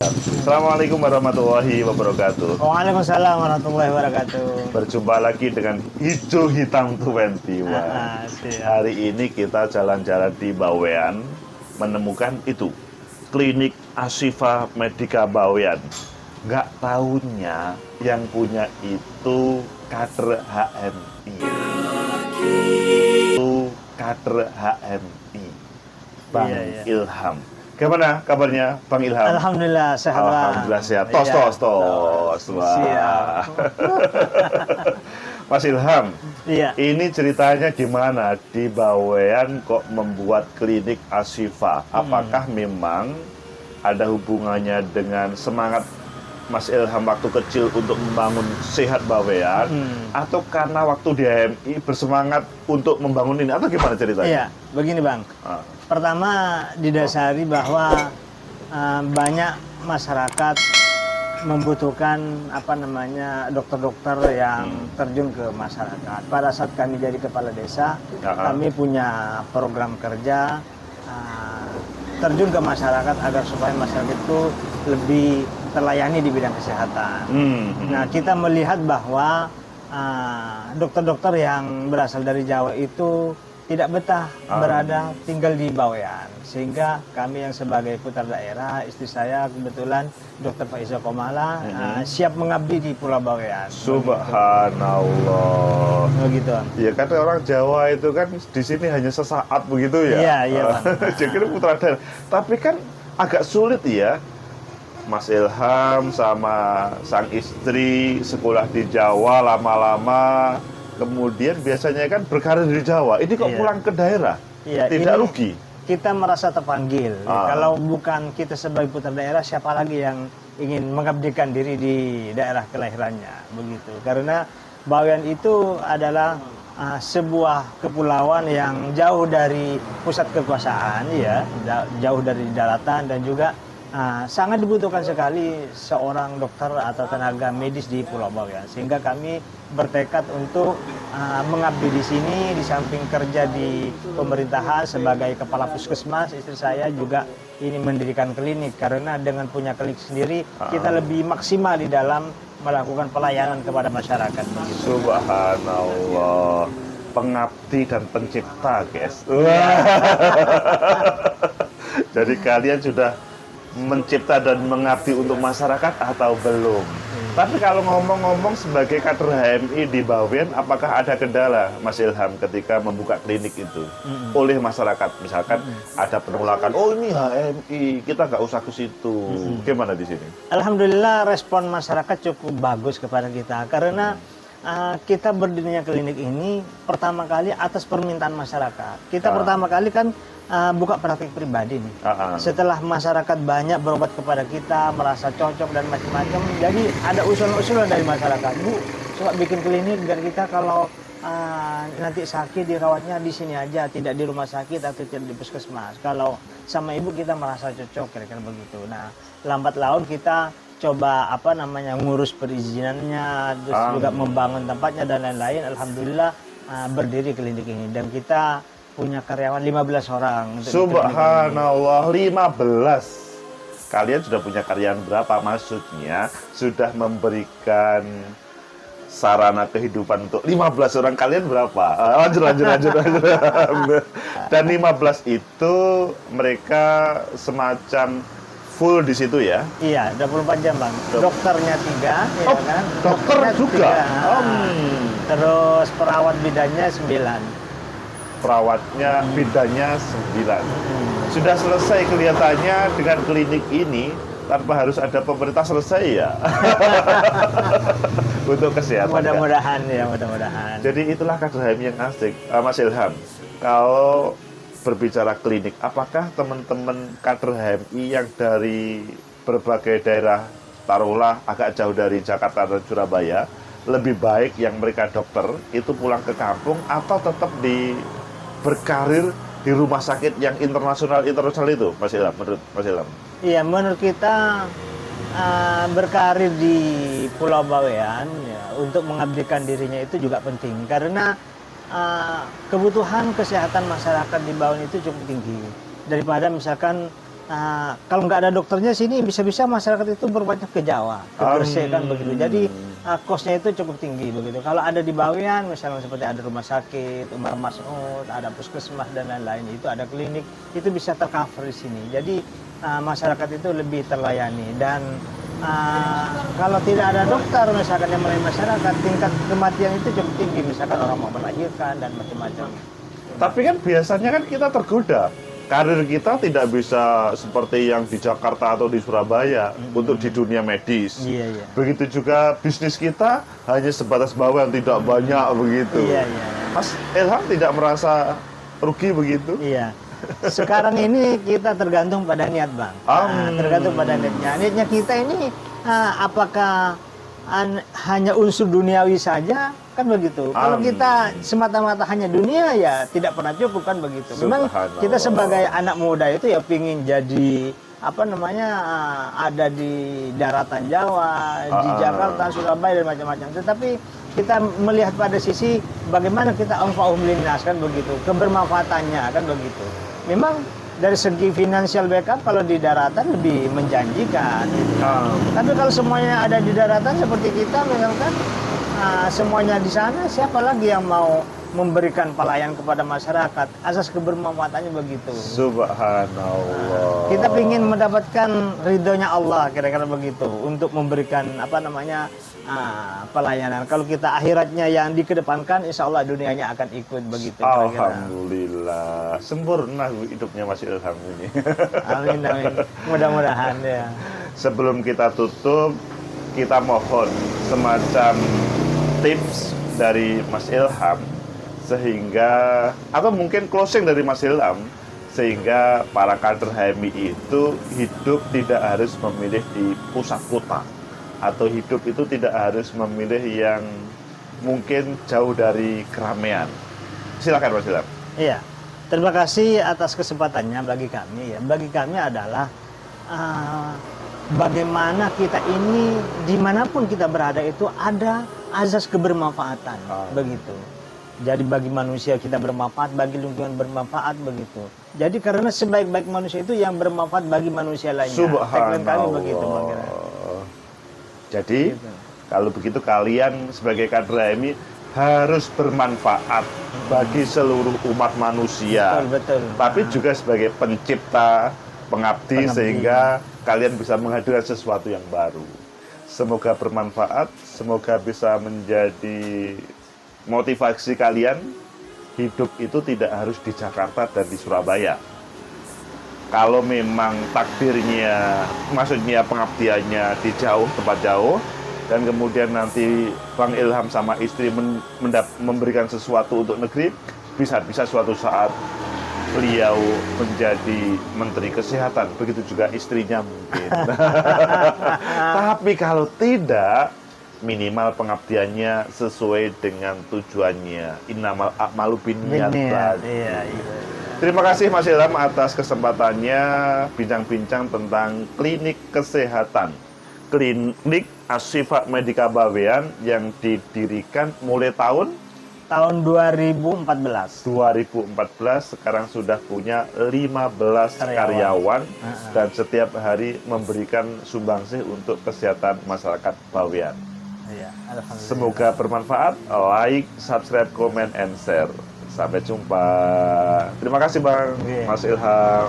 Assalamualaikum warahmatullahi wabarakatuh. Waalaikumsalam warahmatullahi wabarakatuh. Berjumpa lagi dengan Hijau Hitam 21. Siap. Hari ini kita jalan-jalan di Bawean, menemukan itu, klinik Ashifa Medica Bawean. Nggak tahunya yang punya itu kader HMI. Itu kader HMI, Bang Iya. Ilham. Gimana kabarnya, Bang Ilham? Alhamdulillah sehat. Bang. Alhamdulillah sehat. Tos, Iya. tos, tos. Wah. Siap. Mas Ilham, Iya. ini ceritanya gimana di Bawean kok membuat klinik Ashifa? Apakah memang ada hubungannya dengan semangat Mas Ilham waktu kecil untuk membangun sehat Bawean, atau karena waktu di HMI bersemangat untuk membangun ini, atau gimana ceritanya? Iya, begini Bang. Ah. Pertama didasari bahwa banyak masyarakat membutuhkan dokter-dokter yang terjun ke masyarakat. Pada saat kami jadi kepala desa, kami punya program kerja terjun ke masyarakat agar supaya masyarakat itu lebih terlayani di bidang kesehatan. Nah, kita melihat bahwa dokter-dokter yang berasal dari Jawa itu tidak betah berada tinggal di Bawean, sehingga kami yang sebagai putra daerah, istri saya kebetulan Dr. Faiza Komala, siap mengabdi di Pulau Bawean. Subhanallah. Begitu. Ya kan orang Jawa itu kan di sini hanya sesaat begitu ya. Iya, Bang. Jadi putra daerah. Tapi kan agak sulit ya. Mas Ilham sama sang istri sekolah di Jawa lama-lama, kemudian biasanya kan berkarir di Jawa. Ini kok pulang ke daerah? Iya, Tidak ini rugi? Kita merasa terpanggil. Kalau bukan kita sebagai putra daerah, siapa lagi yang ingin mengabdikan diri di daerah kelahirannya, begitu. Karena Bawean itu adalah sebuah kepulauan yang jauh dari pusat kekuasaan, ya, jauh dari daratan, dan juga sangat dibutuhkan sekali seorang dokter atau tenaga medis di Pulau Bawean, sehingga kami bertekad untuk mengabdi di sini. Di samping kerja di pemerintahan sebagai kepala puskesmas, istri saya juga ini mendirikan klinik, karena dengan punya klinik sendiri kita lebih maksimal di dalam melakukan pelayanan kepada masyarakat. Begitu. Subhanallah, pengabdi dan pencipta, guys. Jadi kalian sudah mencipta dan mengabdi untuk masyarakat atau belum? Tapi kalau ngomong-ngomong sebagai kader HMI di Bawean, apakah ada kendala, Mas Ilham, ketika membuka klinik itu oleh masyarakat? Misalkan ada penolakan, oh ini HMI, kita nggak usah ke situ. Gimana di sini? Alhamdulillah respon masyarakat cukup bagus kepada kita, karena kita berdirinya klinik ini pertama kali atas permintaan masyarakat. Kita pertama kali kan buka praktik pribadi nih. Setelah masyarakat banyak berobat kepada kita, merasa cocok dan macam-macam, jadi ada usulan-usulan dari masyarakat. Bu, coba bikin klinik biar kita kalau nanti sakit dirawatnya di sini aja, tidak di rumah sakit atau tidak di puskesmas. Kalau sama ibu kita merasa cocok, kira-kira begitu. Nah, lambat laun kita coba ngurus perizinannya, terus juga membangun tempatnya dan lain-lain. Alhamdulillah berdiri klinik ini, dan kita punya karyawan 15 orang. Subhanallah, 15. Kalian sudah punya karyawan berapa? Maksudnya sudah memberikan sarana kehidupan untuk 15 orang kalian berapa? Lanjut. Dan 15 itu mereka semacam full di situ ya? Iya, 24 jam Bang. Dokternya 3, ya kan? Dokter juga? Terus perawat bidannya 9. Perawatnya bidannya 9. Sudah selesai kelihatannya dengan klinik ini, tanpa harus ada pemerintah, selesai ya? Untuk kesehatan. Mudah-mudahan ya, mudah-mudahan. Jadi itulah kader HMI yang asik. Mas Ilham, kalau berbicara klinik, apakah teman-teman kader HMI yang dari berbagai daerah, taruhlah agak jauh dari Jakarta dan Surabaya, lebih baik yang mereka dokter itu pulang ke kampung atau tetap berkarir di rumah sakit yang internasional itu, Mas Ilham, menurut Mas Ilham? Iya, menurut kita berkarir di Pulau Bawean ya, untuk mengabdikan dirinya itu juga penting, karena kebutuhan kesehatan masyarakat di Bawean itu cukup tinggi. Daripada misalkan kalau nggak ada dokternya sini bisa-bisa masyarakat itu berbanyak ke Jawa, ke Gresik kan begitu. Jadi kosnya itu cukup tinggi begitu. Kalau ada di Bawean misalnya seperti ada rumah sakit, Umar Mas'ud, ada puskesmas dan lain-lain, itu ada klinik, itu bisa tercover di sini. Jadi masyarakat itu lebih terlayani dan kalau tidak ada dokter misalkan yang melayani masyarakat, tingkat kematian itu cukup tinggi, misalkan orang mau melahirkan dan macam-macam. Tapi kan biasanya kan kita tergoda. Karir kita tidak bisa seperti yang di Jakarta atau di Surabaya untuk di dunia medis. Iya, iya. Begitu juga bisnis kita hanya sebatas bawah yang tidak banyak begitu. Iya, iya. Mas Ilham tidak merasa rugi begitu? Iya. Sekarang ini kita tergantung pada niat, Bang. Tergantung pada niatnya. Niatnya kita ini apakah hanya unsur duniawi saja, kan begitu. Kalau kita semata-mata hanya dunia, ya tidak pernah cukup, kan begitu. Memang kita sebagai anak muda itu ya pingin jadi ada di daratan Jawa, di Jakarta, Surabaya dan macam-macam. Tetapi kita melihat pada sisi bagaimana kita anfa'uhum linnas, kan begitu, kebermanfaatannya, kan begitu. Memang dari segi finansial backup kalau di daratan lebih menjanjikan gitu. Tapi kalau semuanya ada di daratan seperti kita misalkan semuanya di sana, siapa lagi yang mau memberikan pelayan kepada masyarakat? Asas kebermanfaatannya begitu. Subhanallah. Kita ingin mendapatkan ridhonya Allah, kira-kira begitu, untuk memberikan pelayanan. Kalau kita akhiratnya yang dikedepankan, insya Allah dunianya akan ikut begitu. Kira-kira. Alhamdulillah, sempurna hidupnya Mas Ilham ini. Amin, amin. Mudah-mudahan ya. Sebelum kita tutup, kita mohon semacam tips dari Mas Ilham sehingga, atau mungkin closing dari Mas Ilham, sehingga para kader HMI itu hidup tidak harus memilih di pusat kota, atau hidup itu tidak harus memilih yang mungkin jauh dari keramaian. Silakan Mas Ilham. Iya, terima kasih atas kesempatannya bagi kami. Ya, bagi kami adalah bagaimana kita ini dimanapun kita berada itu ada azas kebermanfaatan, begitu. Jadi bagi manusia kita bermanfaat, bagi lingkungan bermanfaat, begitu. Jadi karena sebaik-baik manusia itu yang bermanfaat bagi manusia lainnya. Tagline kami begitu, Bang. Jadi kalau begitu kalian sebagai kader HMI harus bermanfaat bagi seluruh umat manusia. Betul, betul. Tapi juga sebagai pencipta, pengabdi, sehingga kalian bisa menghadirkan sesuatu yang baru. Semoga bermanfaat, semoga bisa menjadi motivasi kalian. Hidup itu tidak harus di Jakarta dan di Surabaya. Kalau memang takdirnya, maksudnya pengabdiannya di jauh, tempat jauh, dan kemudian nanti Bang Ilham sama istri memberikan sesuatu untuk negeri, bisa suatu saat beliau menjadi Menteri Kesehatan, begitu juga istrinya mungkin. Tapi kalau tidak, minimal pengabdiannya sesuai dengan tujuannya. Innamal a'malu binniyat. Iya. Terima kasih Mas Ilham atas kesempatannya bincang-bincang tentang klinik kesehatan. Klinik Ashifa Medika Bawean yang didirikan mulai tahun 2014. 2014, sekarang sudah punya 15 karyawan dan setiap hari memberikan sumbangsih untuk kesehatan masyarakat Bawean. Ya, semoga bermanfaat. Like, subscribe, comment, and share. Sampai jumpa. Terima kasih Bang Mas Ilham.